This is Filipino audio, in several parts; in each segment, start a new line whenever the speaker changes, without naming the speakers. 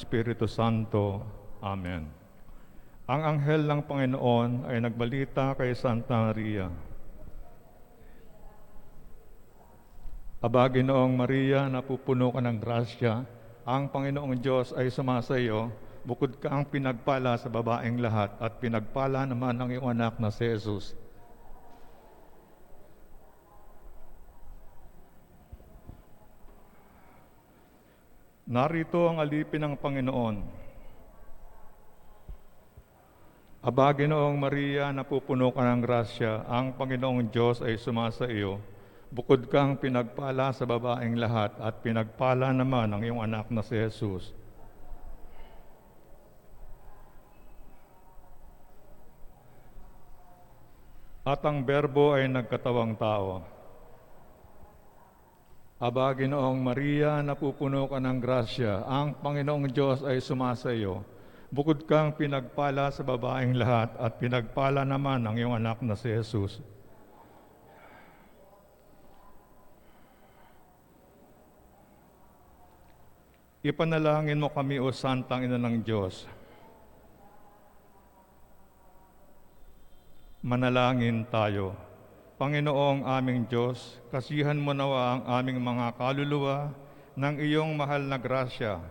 Espiritu Santo. Amen. Ang anghel ng Panginoon ay nagbalita kay Santa Maria. Aba, Ginoong Maria, napupuno ka ng grasya, ang Panginoong Diyos ay sumasa iyo, bukod ka ang pinagpala sa babaeng lahat, at pinagpala naman ang iyong anak na si Jesus. Narito ang alipin ng Panginoon. Aba, Ginoong Maria, napupuno ka ng grasya, ang Panginoong Diyos ay sumasa iyo, bukod kang pinagpala sa babaeng lahat, at pinagpala naman ang iyong anak na si Jesus. At ang Berbo ay nagkatawang tao. Aba, Ginoong Maria, napupuno ka ng grasya, ang Panginoong Diyos ay sumasa iyo, bukod kang pinagpala sa babaeng lahat, at pinagpala naman ang iyong anak na si Jesus. Ipanalangin mo kami, O Santang Ina ng Diyos. Manalangin tayo. Panginoong aming Diyos, kasihan mo nawa ang aming mga kaluluwa ng iyong mahal na grasya,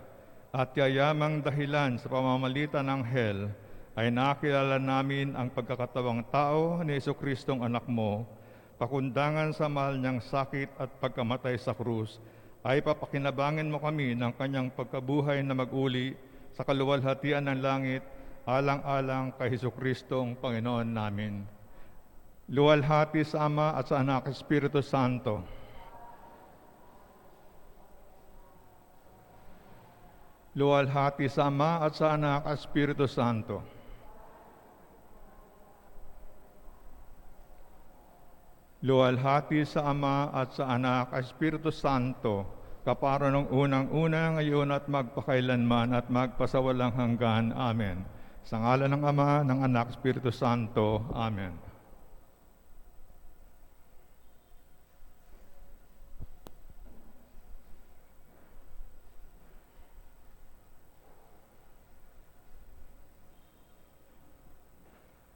at yayamang dahilan sa pamamagitan ng anghel ay nakilala namin ang pagkakatawang tao ni Jesucristong anak mo, pakundangan sa mahal niyang sakit at pagkamatay sa krus, ay papakinabangin mo kami ng kanyang pagkabuhay na mag-uli sa kaluwalhatian ng langit, alang-alang kay Jesucristong Panginoon namin. Luwalhati sa Ama at sa Anak, Espiritu Santo. Luwalhati sa Ama at sa Anak, Espiritu Santo. Luwalhati sa Ama at sa Anak, Espiritu Santo, kaparo ng unang-una, ngayon at magpakailanman at magpasawalang hanggan. Amen. Sa ngalan ng Ama, ng Anak, Espiritu Santo. Amen.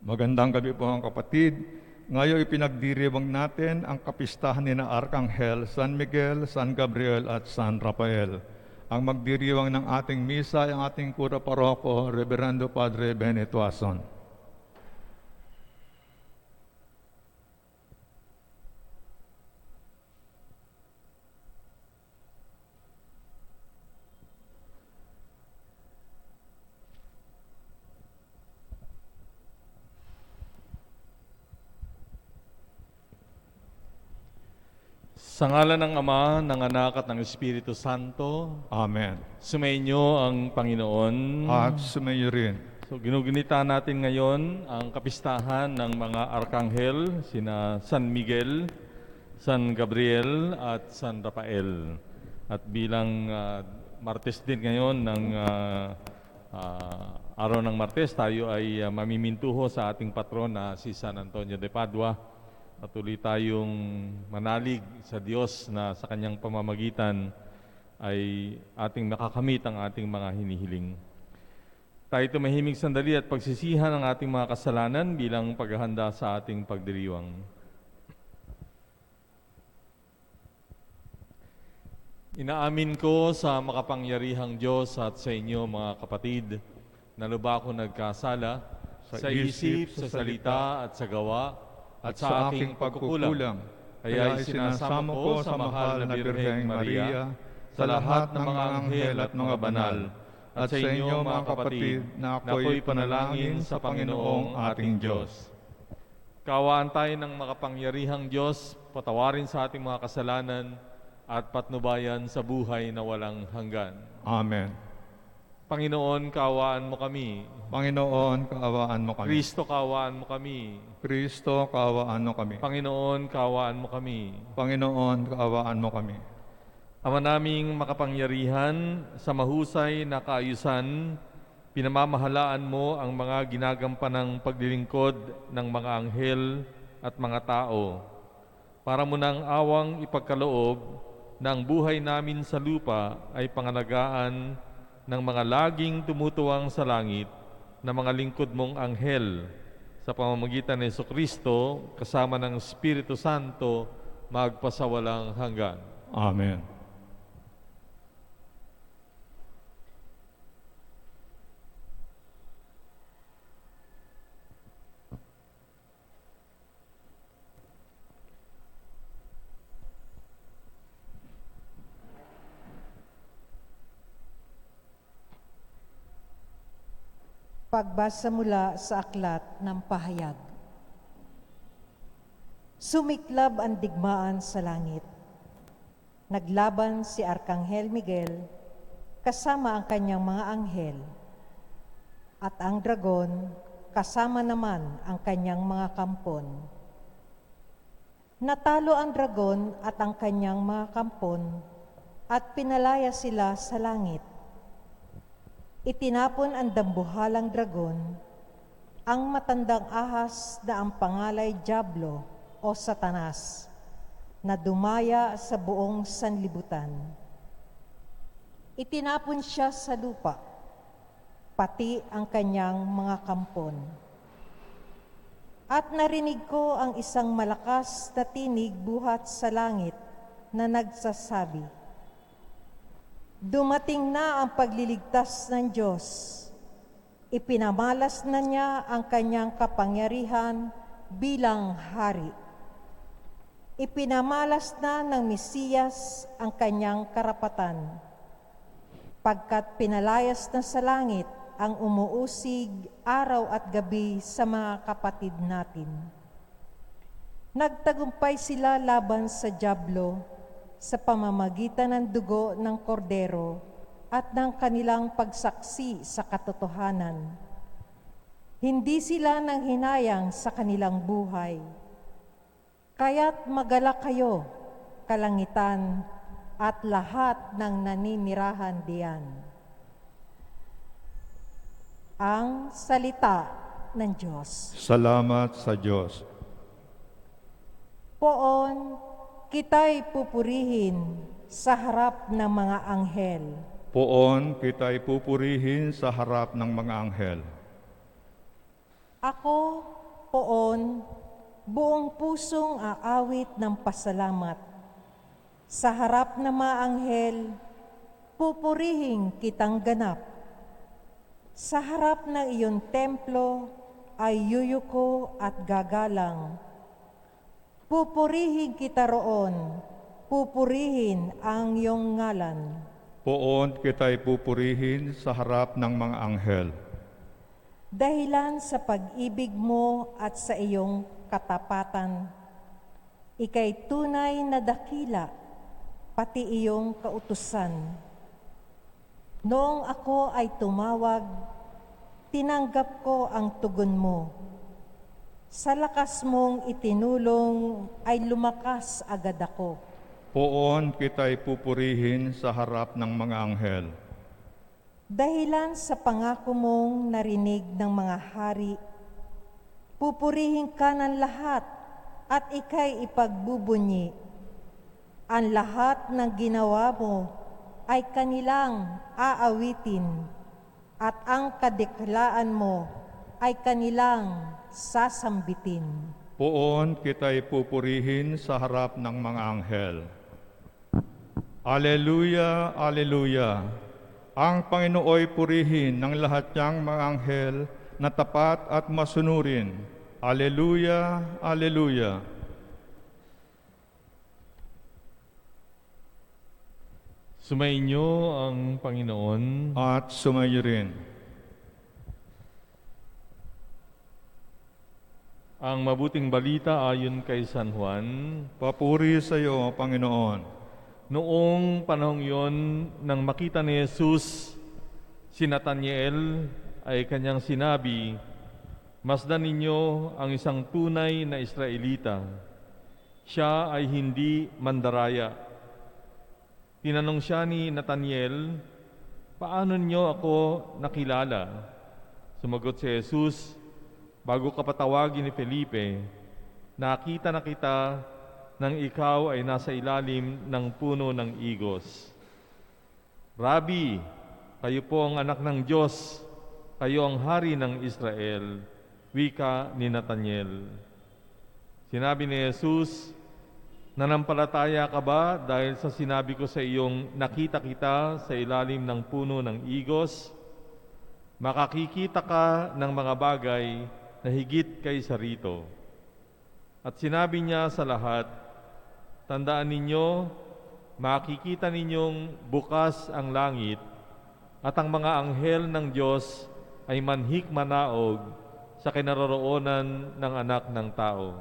Magandang gabi po mga kapatid. Ngayon ipinagdiriwang natin ang kapistahan ni na Arkanghel, San Miguel, San Gabriel at San Rafael. Ang magdiriwang ng ating misa ay ang ating kura paroko, Reverendo Padre Benito Ason.
Sa ngalan ng Ama, ng Anak at ng Espiritu Santo,
Amen.
sumainyo ang Panginoon.
At sumayo rin.
So ginugunita natin ngayon ang kapistahan ng mga Arkanghel, sina San Miguel, San Gabriel at San Rafael. At bilang Martes din ngayon ng araw ng Martes, tayo ay mamimintuho sa ating patron na si San Antonio de Padua. Patuloy tayong manalig sa Diyos na sa Kanyang pamamagitan ay ating makakamit ang ating mga hinihiling. Tayo tumahimik sandali at pagsisihan ang ating mga kasalanan bilang paghahanda sa ating pagdiriwang. Inaamin ko sa makapangyarihang Diyos at sa inyo mga kapatid na lubha ko nagkasala sa isip, sa salita at sa gawa at sa aking pagkukulang. Kaya isinasamo ko sa mahal na Birheng Maria, sa lahat ng mga anghel at mga banal, at sa inyo mga kapatid na ako'y panalangin sa Panginoong ating Diyos. Kaawaan tayo ng makapangyarihang Diyos, patawarin sa ating mga kasalanan, at patnubayan sa buhay na walang hanggan.
Amen.
Panginoon, kaawaan mo kami.
Panginoon, kaawaan mo kami.
Kristo, kaawaan mo kami.
Kristo, kaawaan mo kami.
Panginoon, kaawaan mo kami.
Panginoon, kaawaan mo kami.
Ama naming makapangyarihan, sa mahusay na kaayusan, pinamamahalaan mo ang mga ginagampanang paglilingkod ng mga anghel at mga tao. Para mo nang awang ipagkaloob na ang buhay namin sa lupa ay pangalagaan ng mga laging tumutuwang sa langit na mga lingkod mong anghel sa pamamagitan ni Jesucristo kasama ng Espiritu Santo magpasawalang hanggan.
Amen.
Pagbasa mula sa aklat ng pahayag. Sumiklab ang digmaan sa langit. Naglaban si Arkanghel Miguel kasama ang kanyang mga anghel, at ang dragon kasama naman ang kanyang mga kampon. Natalo ang dragon at ang kanyang mga kampon at pinalaya sila sa langit. Itinapon ang dambuhalang dragon, ang matandang ahas na ang pangalay Diablo o Satanas, na dumaya sa buong sanlibutan. Itinapon siya sa lupa, pati ang kanyang mga kampon. At narinig ko ang isang malakas na tinig buhat sa langit na nagsasabi, "Dumating na ang pagliligtas ng Diyos. Ipinamalas na niya ang kanyang kapangyarihan bilang hari. Ipinamalas na ng Mesiyas ang kanyang karapatan, pagkat pinalayas na sa langit ang umuusig araw at gabi sa mga kapatid natin. Nagtagumpay sila laban sa Diablo sa pamamagitan ng dugo ng kordero at ng kanilang pagsaksi sa katotohanan. Hindi sila nanghinayang sa kanilang buhay. Kaya't magalak kayo, kalangitan, at lahat ng naninirahan diyan." Ang salita ng Diyos.
Salamat sa Diyos.
Poon, kita'y pupurihin sa harap ng mga anghel.
Poon kita'y pupurihin sa harap ng mga anghel.
Ako, poon, buong pusong aawit ng pasalamat. Sa harap ng mga anghel, pupurihin kitang ganap. Sa harap ng iyong templo ay yuyuko at gagalang. Pupurihin kita roon, pupurihin ang iyong ngalan.
Poon kita'y pupurihin sa harap ng mga anghel.
Dahilan sa pag-ibig mo at sa iyong katapatan, ika'y tunay na dakila, pati iyong kautusan. Noong ako ay tumawag, tinanggap ko ang tugon mo. Sa lakas mong itinulong ay lumakas agad ako.
Poon kita'y pupurihin sa harap ng mga anghel.
Dahilan sa pangako mong narinig ng mga hari, pupurihin ka ng lahat at ika'y ipagbubunyi. Ang lahat ng ginawa mo ay kanilang aawitin, at ang kadeklaan mo ay kanilang sasambitin.
Poon kita'y pupurihin sa harap ng mga anghel. Aleluya, aleluya. Ang Panginooy purihin ng lahat niyang mga anghel na tapat at masunurin. Aleluya, aleluya.
Sumainyo ang Panginoon.
At sumayo rin.
Ang mabuting balita ayon kay San Juan.
Papuri sa iyo, Panginoon.
Noong panahong yon, nang makita ni Jesus si Nathanael, ay kanyang sinabi, "Masdan ninyo ang isang tunay na Israelita. Siya ay hindi mandaraya." Tinanong siya ni Nathanael, "Paano niyo ako nakilala?" Sumagot si Jesus, "Bago ka patawagin ni Felipe, nakita na kita nang ikaw ay nasa ilalim ng puno ng igos." "Rabi," kayo po ang anak ng Diyos, kayo ang hari ng Israel, wika ni Nathanael. Sinabi ni Jesus, nanampalataya ka ba dahil sa sinabi ko sa iyong nakita kita sa ilalim ng puno ng igos? Makakikita ka ng mga bagay na higit kaysa rito. At sinabi niya sa lahat, tandaan ninyo, makikita ninyong bukas ang langit at ang mga anghel ng Diyos ay manhik manaog sa kinaroroonan ng anak ng tao.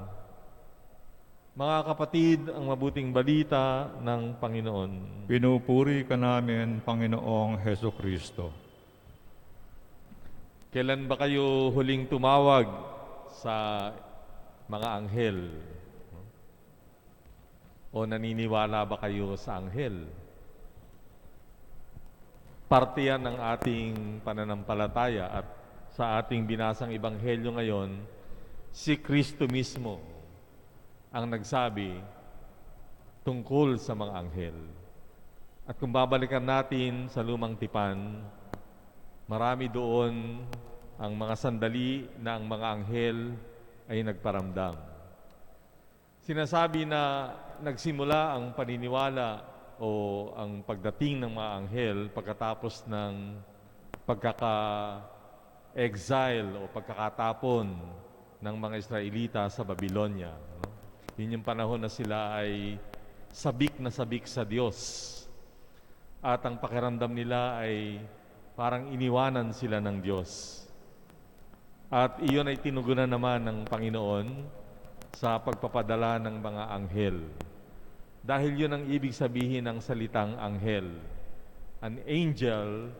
Mga kapatid, ang mabuting balita ng Panginoon.
Pinupuri ka namin, Panginoong Heso Kristo.
Kailan ba kayo huling tumawag sa mga anghel? O naniniwala ba kayo sa anghel? Parte yan ng ating pananampalataya at sa ating binasang ebanghelyo ngayon, si Kristo mismo ang nagsabi tungkol sa mga anghel. At kung babalikan natin sa lumang tipan, marami doon ang mga sandali na ang mga anghel ay nagparamdam. Sinasabi na nagsimula ang paniniwala o ang pagdating ng mga anghel pagkatapos ng pagkaka-exile o pagkakatapon ng mga Israelita sa Babylonia. Yun yung panahon na sila ay sabik na sabik sa Diyos. At ang pakiramdam nila ay parang iniwanan sila ng Diyos. At iyon ay tinugunan naman ng Panginoon sa pagpapadala ng mga anghel. Dahil yun ang ibig sabihin ng salitang anghel. An angel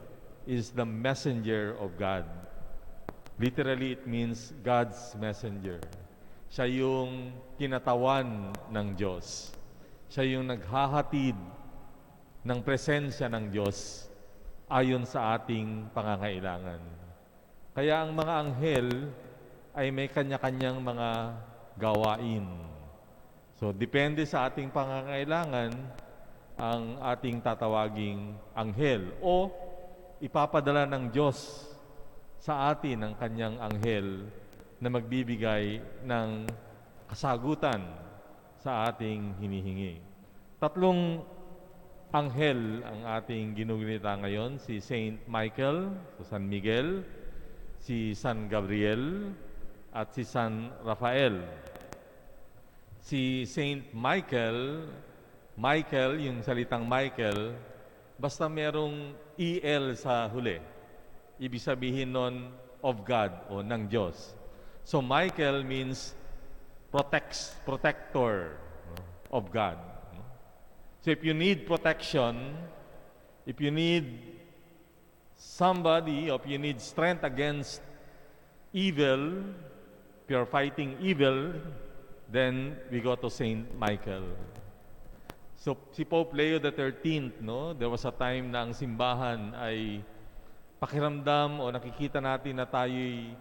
is the messenger of God. Literally, it means God's messenger. Siya yung kinatawan ng Diyos. Siya yung naghahatid ng presensya ng Diyos ayon sa ating pangangailangan. Kaya ang mga anghel ay may kanya-kanyang mga gawain. So, depende sa ating pangangailangan ang ating tatawaging anghel o ipapadala ng Diyos sa atin ang kanyang anghel na magbibigay ng kasagutan sa ating hinihingi. Tatlong anghel ang ating ginugunita ngayon, si Saint Michael, si San Miguel, si San Gabriel, at si San Rafael. Si Saint Michael, yung salitang Michael, basta merong EL sa huli. Ibig sabihin nun, of God o ng Diyos. So Michael means protector of God. So if you need protection, if you need somebody, if you need strength against evil, if you're fighting evil, then we go to Saint Michael. So si Pope Leo XIII, there was a time na ang simbahan ay pakiramdam o nakikita natin na tayo'y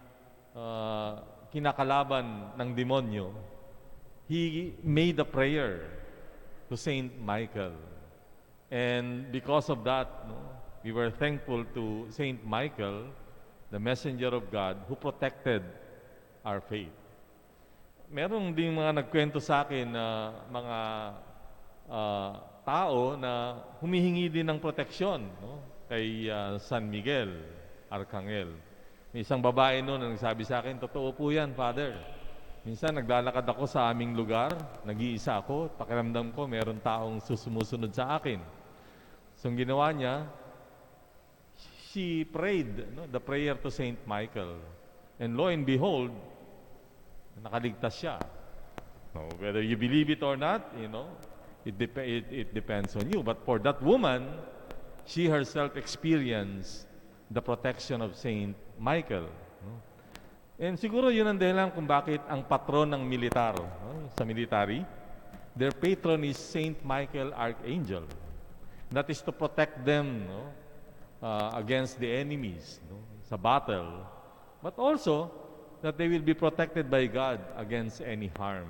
kinakalaban ng demonyo. He made a prayer to Saint Michael. And because of that, we were thankful to Saint Michael, the messenger of God, who protected our faith. Meron din mga nagkwento sa akin na mga tao na humihingi din ng proteksyon kay San Miguel, Arcangel. May isang babae noon na nagsabi sa akin, totoo po yan, Father. Minsan naglalakad ako sa aming lugar, nag-iisa ako, pakiramdam ko meron taong sumusunod sa akin. So ang ginawa niya, she prayed the prayer to Saint Michael. And lo and behold, nakaligtas siya. Whether you believe it or not, it depends on you. But for that woman, she herself experienced the protection of Saint Michael. And siguro yun ang dahilan kung bakit ang patron ng militar, sa military, their patron is Saint Michael Archangel. That is to protect them against the enemies sa battle, but also that they will be protected by God against any harm.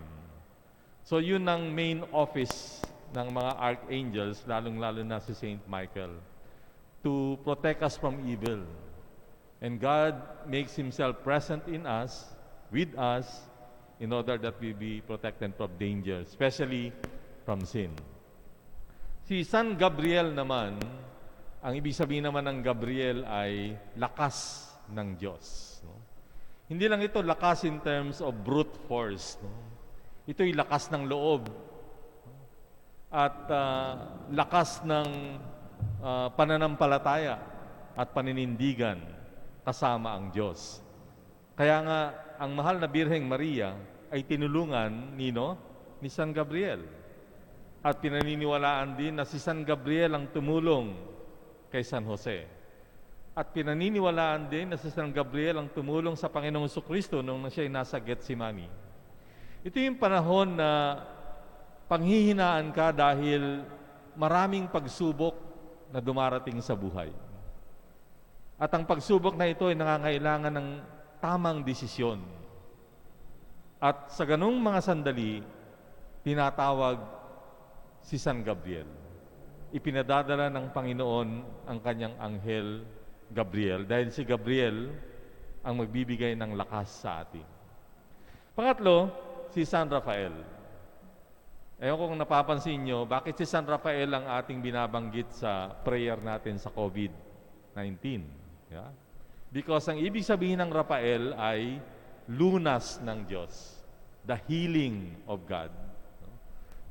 So yun ang main office ng mga archangels, lalong-lalo na si Saint Michael. to protect us from evil. And God makes Himself present in us, with us, in order that we be protected from danger, especially from sin. Si San Gabriel naman, ang ibig sabihin naman ng Gabriel ay lakas ng Diyos. No? Hindi lang ito lakas in terms of brute force. No? Ito'y lakas ng loob at lakas ng pananampalataya at paninindigan kasama ang Diyos. Kaya nga, ang mahal na Birheng Maria ay tinulungan ni San Gabriel. At pinaniniwalaan din na si San Gabriel ang tumulong kay San Jose. At pinaniniwalaan din na si San Gabriel ang tumulong sa Panginoong Jesucristo nung siya'y nasa Getsemani. Ito yung panahon na panghihinaan ka dahil maraming pagsubok na dumarating sa buhay. At ang pagsubok na ito ay nangangailangan ng tamang desisyon. At sa ganung mga sandali, tinatawag si San Gabriel. Ipinadadala ng Panginoon ang kanyang anghel Gabriel dahil si Gabriel ang magbibigay ng lakas sa atin. Pangatlo, si San Rafael. Ewan ko kung napapansin nyo, bakit si San Rafael ang ating binabanggit sa prayer natin sa COVID-19? Yeah? Because ang ibig sabihin ng Rafael ay lunas ng Diyos, the healing of God.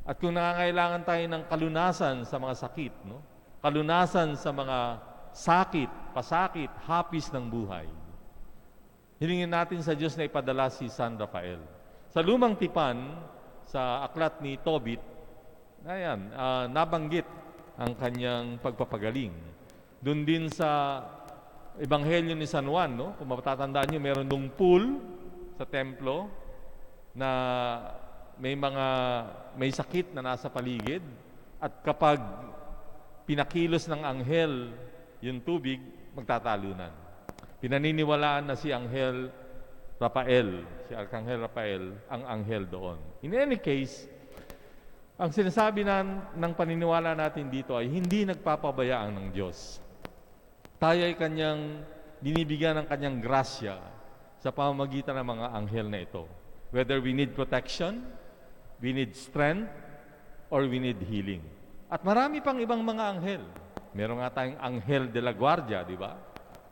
At kung nangangailangan tayo ng kalunasan sa mga sakit, kalunasan sa mga sakit, pasakit, hapis ng buhay, hilingin natin sa Diyos na ipadala si San Rafael. Sa Lumang Tipan, sa aklat ni Tobit, nabanggit ang kanyang pagpapagaling. Doon din sa Ebanghelyo ni San Juan, kung matatandaan niyo, meron dong pool sa templo na may sakit na nasa paligid, at kapag pinakilos ng anghel yung tubig, magtatalunan. Pinaniniwalaan na si Anghel Rafael, si Arkanghel Rafael, ang anghel doon. In any case, ang sinasabi ng paniniwala natin dito ay hindi nagpapabayaan ng Diyos. Tayo ay kanyang binibigyan ng kanyang grasya sa pamamagitan ng mga anghel na ito. Whether we need protection, we need strength, or we need healing. At marami pang ibang mga anghel. Meron nga tayong Anghel de la Guardia, di ba?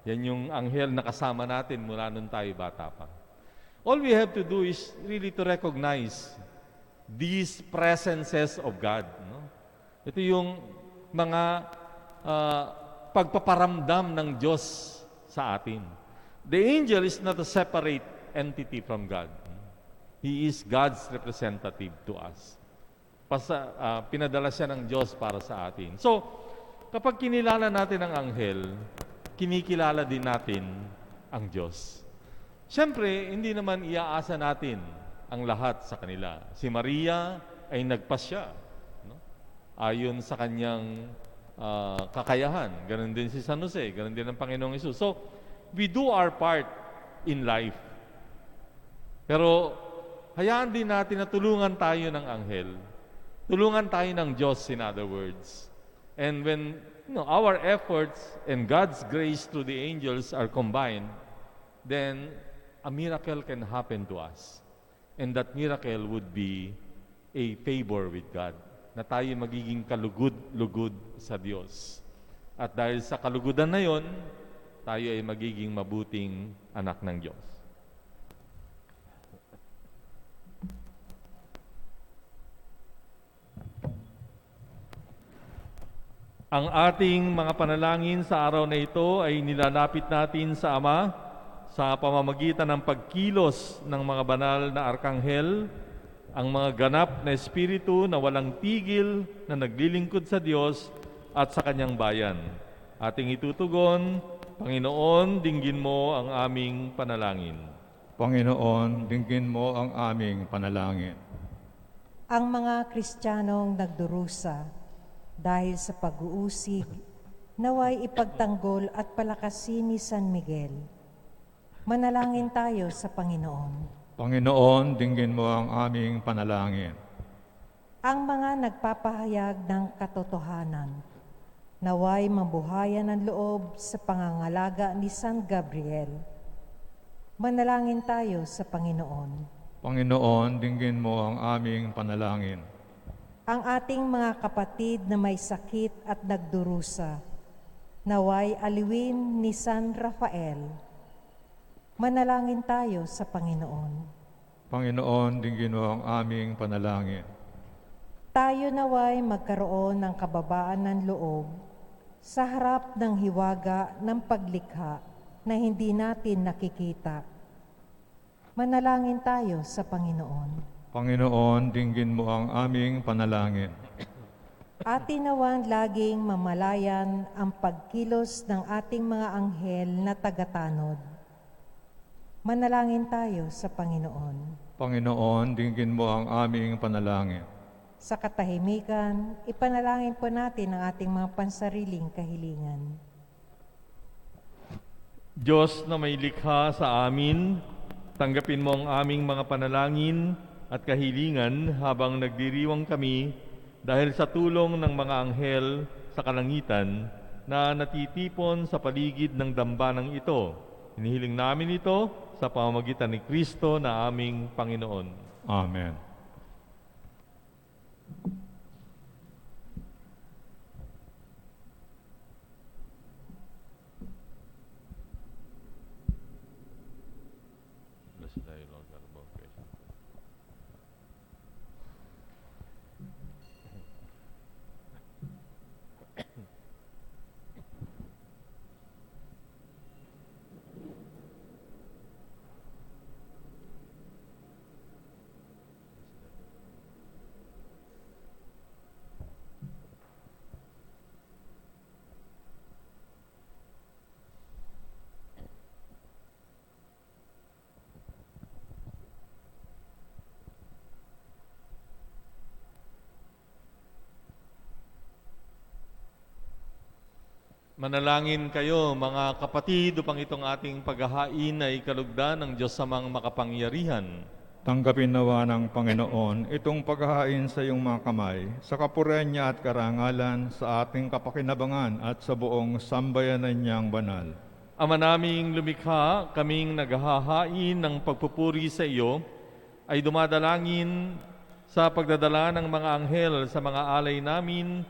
Yan yung anghel na kasama natin mula nung tayo bata pa. All we have to do is really to recognize these presences of God. Ito yung mga pagpaparamdam ng Diyos sa atin. The angel is not a separate entity from God. He is God's representative to us. Pinadala siya ng Diyos para sa atin. So, kapag kinilala natin ang anghel, kinikilala din natin ang Diyos. Siyempre, hindi naman iaasa natin ang lahat sa kanila. Si Maria ay nagpasya, ayon sa kanyang kakayahan. Ganon din si San Jose, ganon din ang Panginoong Hesus. So, we do our part in life. Pero, hayaan din natin na tulungan tayo ng anghel. Tulungan tayo ng Diyos, in other words. And when our efforts and God's grace through the angels are combined, then a miracle can happen to us. And that miracle would be a favor with God. Na tayo magiging kalugod-lugod sa Diyos. At dahil sa kalugudan na yon, tayo ay magiging mabuting anak ng Diyos. Ang ating mga panalangin sa araw na ito ay nilalapit natin sa Ama sa pamamagitan ng pagkilos ng mga banal na arkanghel, ang mga ganap na espiritu na walang tigil na naglilingkod sa Diyos at sa Kanyang bayan. Ating itutugon, Panginoon, dinggin mo ang aming panalangin.
Panginoon, dinggin mo ang aming panalangin.
Ang mga Kristiyanong nagdurusa dahil sa pag-uusig, naway ipagtanggol at palakasin ni San Miguel. Manalangin tayo sa Panginoon.
Panginoon, dinggin mo ang aming panalangin.
Ang mga nagpapahayag ng katotohanan, Naway mabuhayan ng loob sa pangangalaga ni San Gabriel. Manalangin tayo sa Panginoon.
Panginoon, dinggin mo ang aming panalangin.
Ang ating mga kapatid na may sakit at nagdurusa, naway aliwin ni San Rafael. Manalangin tayo sa Panginoon.
Panginoon, dinggin mo ang aming panalangin.
Tayo naway magkaroon ng kababaan ng loob sa harap ng hiwaga ng paglikha na hindi natin nakikita. Manalangin tayo sa Panginoon.
Panginoon, dinggin mo ang aming panalangin.
Atin nawang laging mamalayan ang pagkilos ng ating mga anghel na tagatanod. Manalangin tayo sa Panginoon.
Panginoon, dinggin mo ang aming panalangin.
Sa katahimikan, ipanalangin po natin ang ating mga pansariling kahilingan.
Diyos na may likha sa amin, tanggapin mo ang aming mga panalangin at kahilingan habang nagdiriwang kami dahil sa tulong ng mga anghel sa kalangitan na natitipon sa paligid ng dambanang ito. Hinihiling namin ito sa pamamagitan ni Kristo na aming Panginoon.
Amen.
Blessed are you, Lord God above creation. Manalangin kayo mga kapatid upang itong ating paghahain ay kalugdan ng Diyos samang makapangyarihan.
Tanggapin nawa ng Panginoon itong paghahain sa iyong mga kamay, sa kapurihan niya at karangalan, sa ating kapakinabangan at sa buong sambayanan niyang banal.
Ama naming lumikha, kaming naghahain ng pagpupuri sa iyo, ay dumadalangin sa pagdadala ng mga anghel sa mga alay namin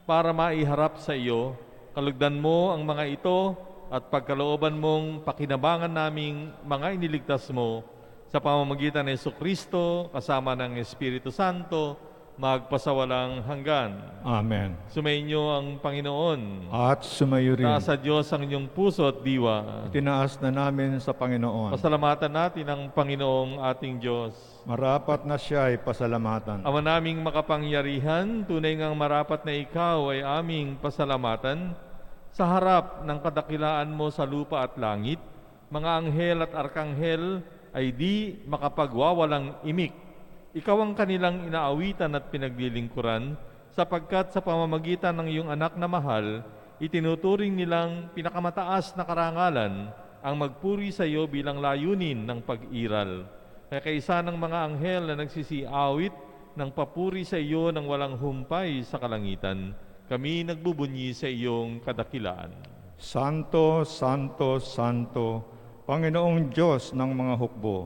para maiharap sa iyo. Kalugdan mo ang mga ito at pagkalooban mong pakinabangan naming mga iniligtas mo sa pamamagitan ng Jesucristo kasama ng Espiritu Santo magpasawalang hanggan.
Amen.
Sumainyo ang Panginoon.
At sumayo rin.
Taas sa Diyos ang inyong puso at diwa.
Tinaas na namin sa Panginoon.
Pasalamatan natin ang Panginoong ating Diyos.
Marapat na siya ay pasalamatan.
Ama naming makapangyarihan, tunay ngang marapat na ikaw ay aming pasalamatan sa harap ng kadakilaan mo sa lupa at langit. Mga anghel at arkanghel ay di makapagwawalang imik. Ikaw ang kanilang inaawitan at pinaglilingkuran, sapagkat sa pamamagitan ng iyong anak na mahal, itinuturing nilang pinakamataas na karangalan ang magpuri sa iyo bilang layunin ng pag-iral. Kaya kaisa ng mga anghel na nagsisiawit ng papuri sa iyo ng walang humpay sa kalangitan, kami nagbubunyi sa iyong kadakilaan.
Santo, Santo, Santo, Panginoong Diyos ng mga hukbo,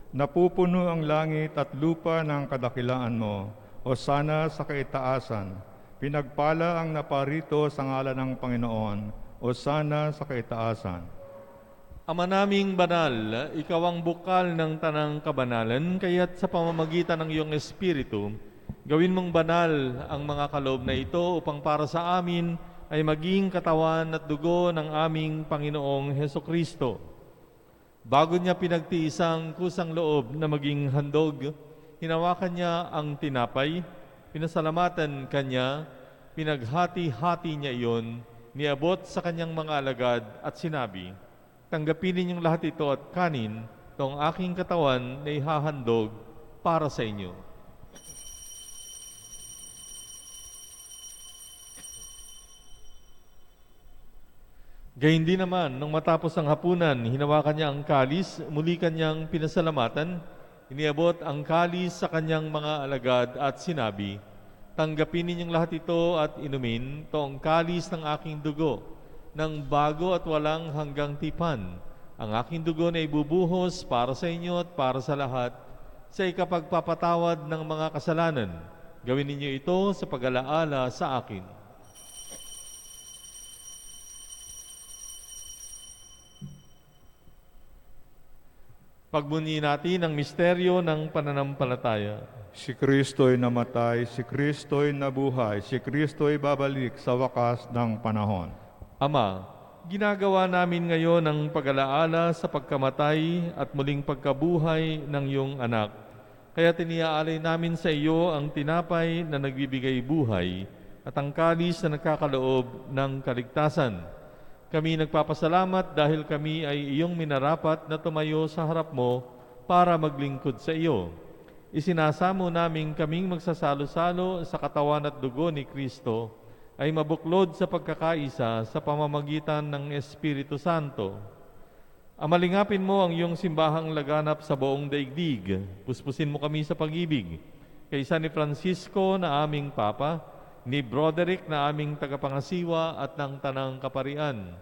napupuno ang langit at lupa ng kadakilaan mo, o sana sa kaitaasan. Pinagpala ang naparito sa ngalan ng Panginoon, o sana sa kaitaasan.
Ama naming banal, ikaw ang bukal ng tanang kabanalan, kaya't sa pamamagitan ng iyong Espiritu, gawin mong banal ang mga kaloob na ito upang para sa amin ay maging katawan at dugo ng aming Panginoong Hesukristo. Bago niya pinagtiisang kusang loob na maging handog, hinawakan niya ang tinapay, pinasalamatan kanya, pinaghati-hati niya iyon, niabot sa kanyang mga alagad at sinabi, "Tanggapin ninyong lahat ito at kanin, itong aking katawan na ihahandog para sa inyo." Gayun din naman, nung matapos ang hapunan, hinawakan niya ang kalis, muli kanyang pinasalamatan, iniabot ang kalis sa kanyang mga alagad at sinabi, Tanggapin ninyong lahat ito at inumin, toong kalis ng aking dugo, ng bago at walang hanggang tipan. Ang aking dugo na ibubuhos para sa inyo at para sa lahat, sa ikapagpapatawad ng mga kasalanan. Gawin ninyo ito sa pag-alaala sa akin. Pagbunyi natin ang misteryo ng pananampalataya.
Si Kristo'y namatay, si Kristo'y nabuhay, si Kristo'y babalik sa wakas ng panahon.
Ama, ginagawa namin ngayon ang pag-alaala sa pagkamatay at muling pagkabuhay ng iyong anak. Kaya tiniaalay namin sa iyo ang tinapay na nagbibigay buhay at ang kalis na nagkakaloob ng kaligtasan. Kami nagpapasalamat dahil kami ay iyong minarapat na tumayo sa harap mo para maglingkod sa iyo. Isinasamo namin kaming magsasalo-salo sa katawan at dugo ni Kristo ay mabuklod sa pagkakaisa sa pamamagitan ng Espiritu Santo. Amalingapin mo ang iyong simbahang laganap sa buong daigdig. Puspusin mo kami sa pag-ibig. Kaysa ni Francisco na aming Papa, ni Broderick na aming tagapangasiwa at ng Tanang Kaparian.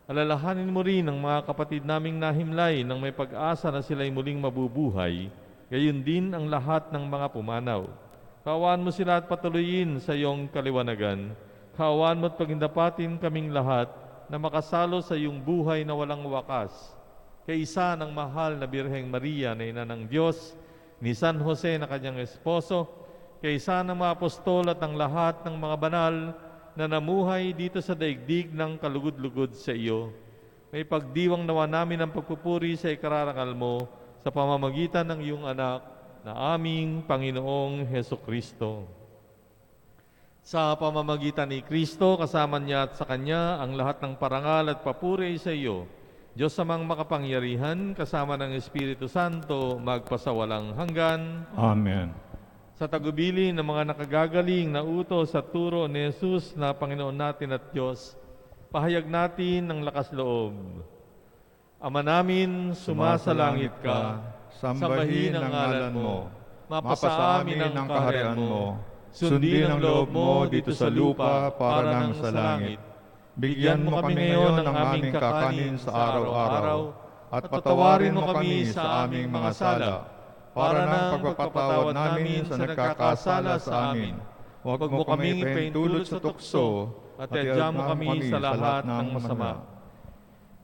Alalahanin mo rin ang mga kapatid naming nahimlay nang may pag-asa na sila'y muling mabubuhay, gayon din ang lahat ng mga pumanaw. Kaawaan mo sila at patuloyin sa iyong kaliwanagan. Kaawaan mo at pagindapatin kaming lahat na makasalo sa iyong buhay na walang wakas. Kaisa ng mahal na Birheng Maria na ina ng Diyos, ni San Jose na kanyang esposo, kaisa ng mga apostol at ang lahat ng mga banal na namuhay dito sa daigdig ng kalugod-lugod sa iyo. May pagdiwang nawa namin ang pagpupuri sa ikararangal mo sa pamamagitan ng iyong anak na aming Panginoong Hesukristo. Sa pamamagitan ni Kristo, kasama niya at sa Kanya ang lahat ng parangal at papuri sa iyo, Diyos amang makapangyarihan, kasama ng Espiritu Santo, magpasawalang hanggan.
Amen.
Sa tagubili ng mga nakagagaling na utos at turo ni Jesus na Panginoon natin at Diyos, pahayag natin ng lakas loob. Ama namin, sumasalangit ka, sambahin ang ngalan mo, mapasa amin ang kaharian mo, sundin ang loob mo dito sa lupa para nang sa langit. Bigyan mo kami ngayon ng aming kakanin sa araw-araw, at patawarin mo kami sa aming mga sala, para ng pagpapatawad namin sa nagkakasala sa amin. Huwag mo kaming ipahintulot sa tukso, at iadya mo kami sa lahat ng masama.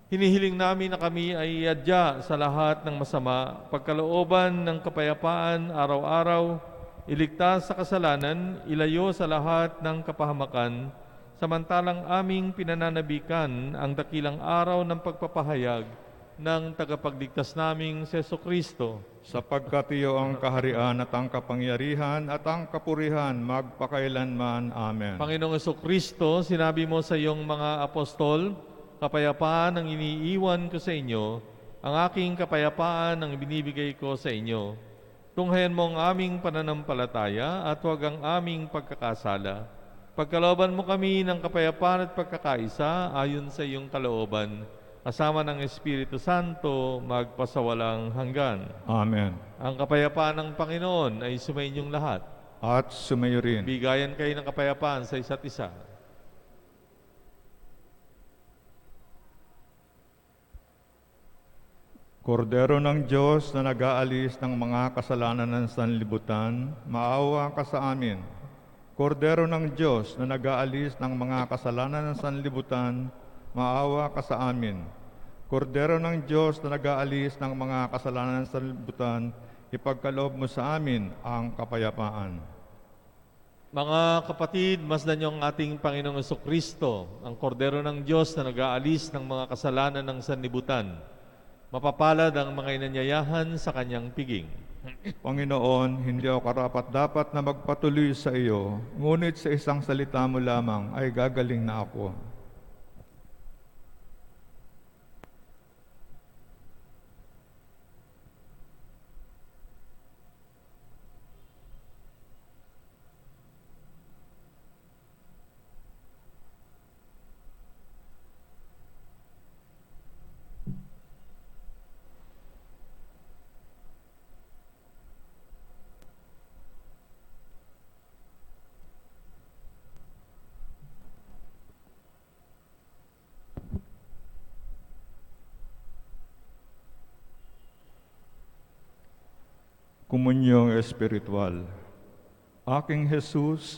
Hinihiling namin na kami ay iadya sa lahat ng masama, pagkalooban ng kapayapaan araw-araw, iligtas sa kasalanan, ilayo sa lahat ng kapahamakan, samantalang aming pinananabikan ang dakilang araw ng pagpapahayag ng tagapagligtas naming si Jesucristo.
Sapagkat iyo ang kaharian at ang kapangyarihan at ang kapurihan magpakailanman. Amen.
Panginoong Jesucristo, sinabi mo sa iyong mga apostol, kapayapaan ang iniiwan ko sa inyo, ang aking kapayapaan ang binibigay ko sa inyo. Tunghayan mo ang aming pananampalataya at huwag ang aming pagkakasala. Pagkalooban mo kami ng kapayapaan at pagkakaisa ayon sa iyong kalooban, kasama ng Espiritu Santo, magpasawalang hanggan.
Amen.
Ang kapayapaan ng Panginoon ay sumainyong lahat.
At sumayo rin.
Bigayan kayo ng kapayapaan sa isa't isa.
Kordero ng Diyos na nag-aalis ng mga kasalanan ng sanlibutan, maawa ka sa amin. Kordero ng Diyos na nag-aalis ng mga kasalanan ng sanlibutan, maawa ka sa amin. Kordero ng Diyos na nag-aalis ng mga kasalanan ng sanlibutan, ipagkaloob mo sa amin ang kapayapaan.
Mga kapatid, masdan niyo ang ating Panginoong Jesucristo, ang kordero ng Diyos na nag-aalis ng mga kasalanan ng sanlibutan. Mapapalad ang mga inanyayahan sa kanyang piging.
Panginoon, hindi ako karapat-dapat na magpatuloy sa iyo, ngunit sa isang salita mo lamang ay gagaling na ako. Komunyong espiritual. Aking Jesus,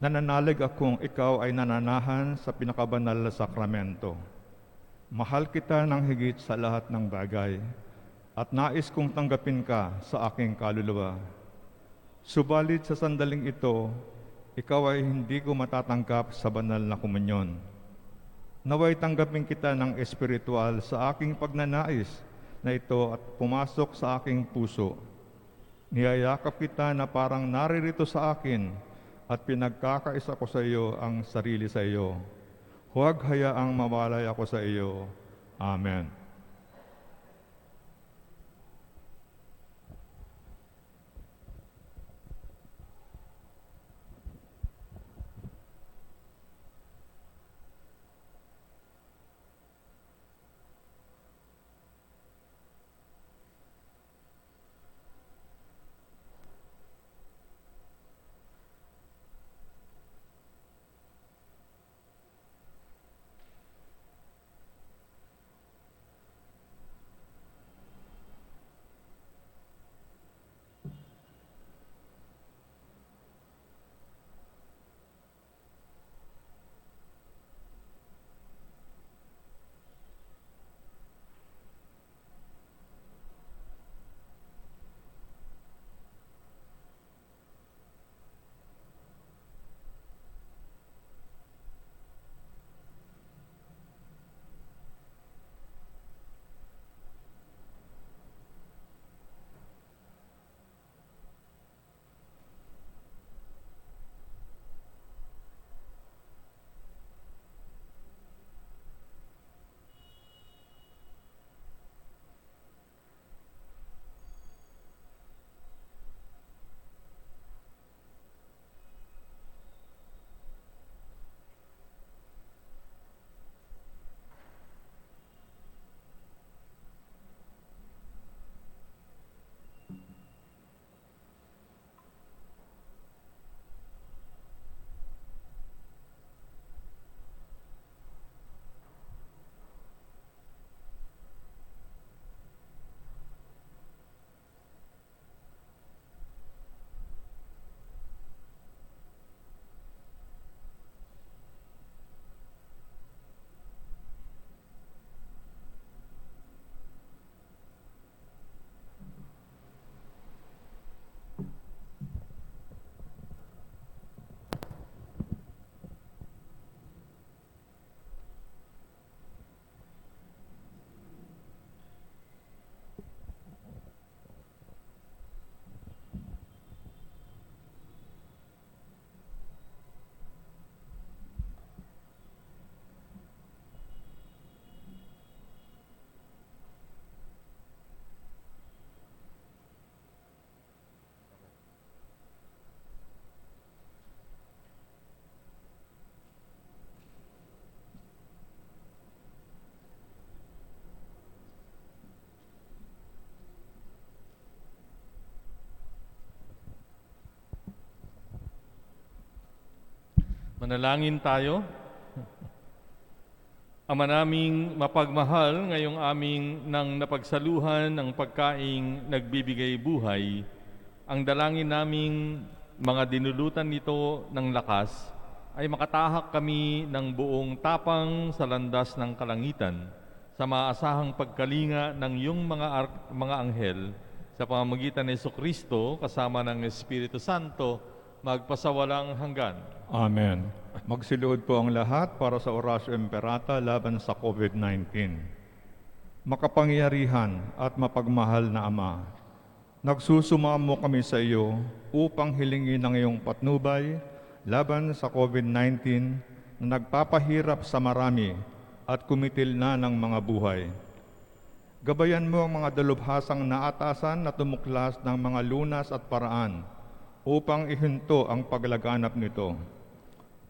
nananalig akong ikaw ay nananahan sa pinakabanal na sakramento. Mahal kita ng higit sa lahat ng bagay at nais kong tanggapin ka sa aking kaluluwa. Subalit sa sandaling ito, ikaw ay hindi ko matatanggap sa banal na komunyon. Naway tanggapin kita ng espiritual sa aking pagnanais na ito at pumasok sa aking puso. Niyayakap kita na parang naririto sa akin at pinagkakaisa ko sa iyo ang sarili sa iyo. Huwag hayaang mawalay ako sa iyo. Amen.
Manalangin tayo. Ama naming mapagmahal, ngayong aming nang napagsaluhan ng pagkaing nagbibigay buhay, ang dalangin naming mga dinulutan nito ng lakas ay makatahak kami ng buong tapang sa landas ng kalangitan sa maasahang pagkalinga ng iyong mga anghel sa pamamagitan ni Jesucristo kasama ng Espiritu Santo magpasawalang hanggan.
Amen. Magsiluhod po ang lahat para sa Orasio Imperata laban sa COVID-19. Makapangyarihan at mapagmahal na Ama, nagsusumamo kami sa iyo upang hilingin ang iyong patnubay laban sa COVID-19 na nagpapahirap sa marami at kumitil na ng mga buhay. Gabayan mo ang mga dalubhasang naatasan na tumuklas ng mga lunas at paraan upang ihinto ang paglaganap nito.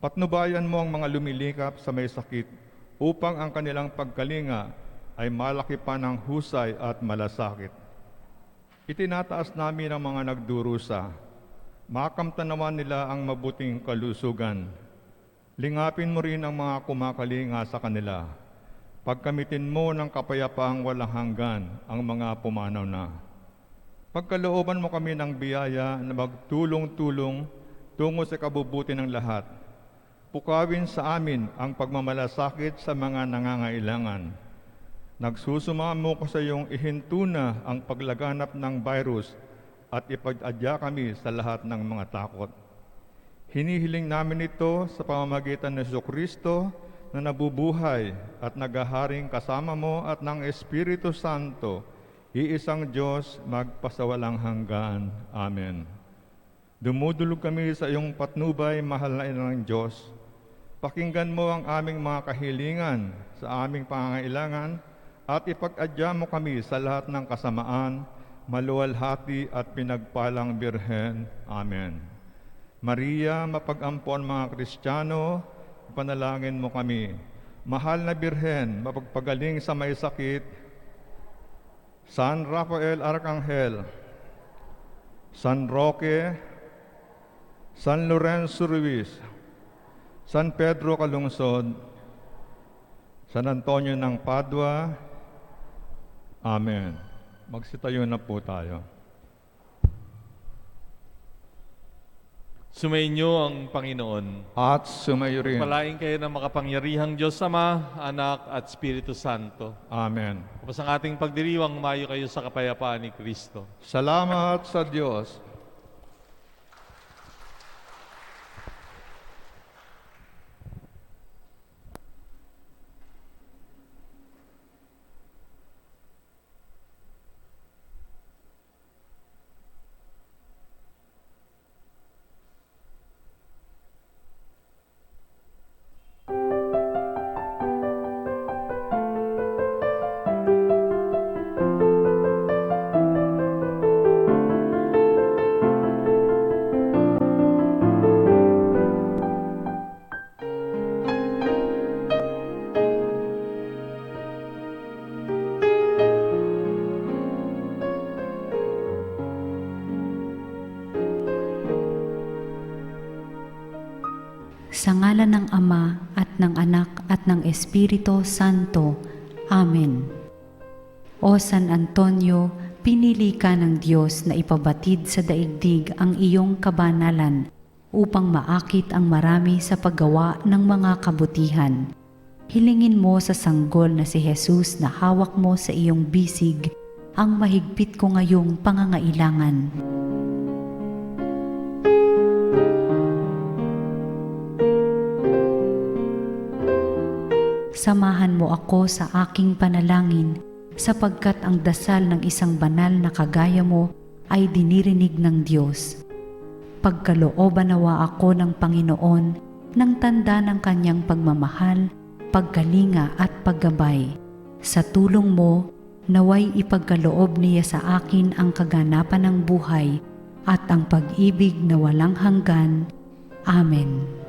Patnubayan mo ang mga lumilikap sa may sakit upang ang kanilang pagkalinga ay malaki pa ng husay at malasakit. Itinataas namin ang mga nagdurusa. Makamtanawan nila ang mabuting kalusugan. Lingapin mo rin ang mga kumakalinga sa kanila. Pagkamitin mo ng kapayapaang walang hanggan ang mga pumanaw na. Pagkalooban mo kami ng biyaya na magtulong-tulong tungo sa kabubuti ng lahat. Pukawin sa amin ang pagmamalasakit sa mga nangangailangan. Nagsusumamo ko sa iyong ihintuna ang paglaganap ng virus at ipag-adya kami sa lahat ng mga takot. Hinihiling namin ito sa pamamagitan ng Jesucristo na nabubuhay at naghaharing kasama mo at ng Espiritu Santo, iisang Diyos magpasawalang hanggan. Amen. Dumudulog kami sa iyong patnubay, mahal na ina ng Diyos. Pakinggan mo ang aming mga kahilingan sa aming pangangailangan at ipag-adya mo kami sa lahat ng kasamaan, maluwalhati at pinagpalang Birhen. Amen. Maria, mapag-ampon mga Kristiyano, panalangin mo kami. Mahal na Birhen, mapagpagaling sa may sakit, San Rafael Arcangel, San Roque, San Lorenzo Ruiz, San Pedro Calungsod, San Antonio ng Padua. Amen. Magsitayo na po tayo.
Sumainyo ang Panginoon.
At sumayo rin.
Palain kayo ng makapangyarihang Diyos Ama, Anak at Espiritu Santo.
Amen.
Tapos ang ating pagdiriwang, mayo kayo sa kapayapaan ni Kristo.
Salamat sa Diyos.
Sa ngalan ng Ama at ng Anak at ng Espiritu Santo. Amen. O San Antonio, pinili ka ng Diyos na ipabatid sa daigdig ang iyong kabanalan upang maakit ang marami sa paggawa ng mga kabutihan. Hilingin mo sa sanggol na si Jesus na hawak mo sa iyong bisig ang mahigpit ko ngayong pangangailangan. Samahan mo ako sa aking panalangin sapagkat ang dasal ng isang banal na kagaya mo ay dinirinig ng Diyos. Pagkalooban nawa ako ng Panginoon ng tanda ng kanyang pagmamahal, pagkalinga at paggabay. Sa tulong mo, naway ipagkaloob niya sa akin ang kaganapan ng buhay at ang pag-ibig na walang hanggan. Amen.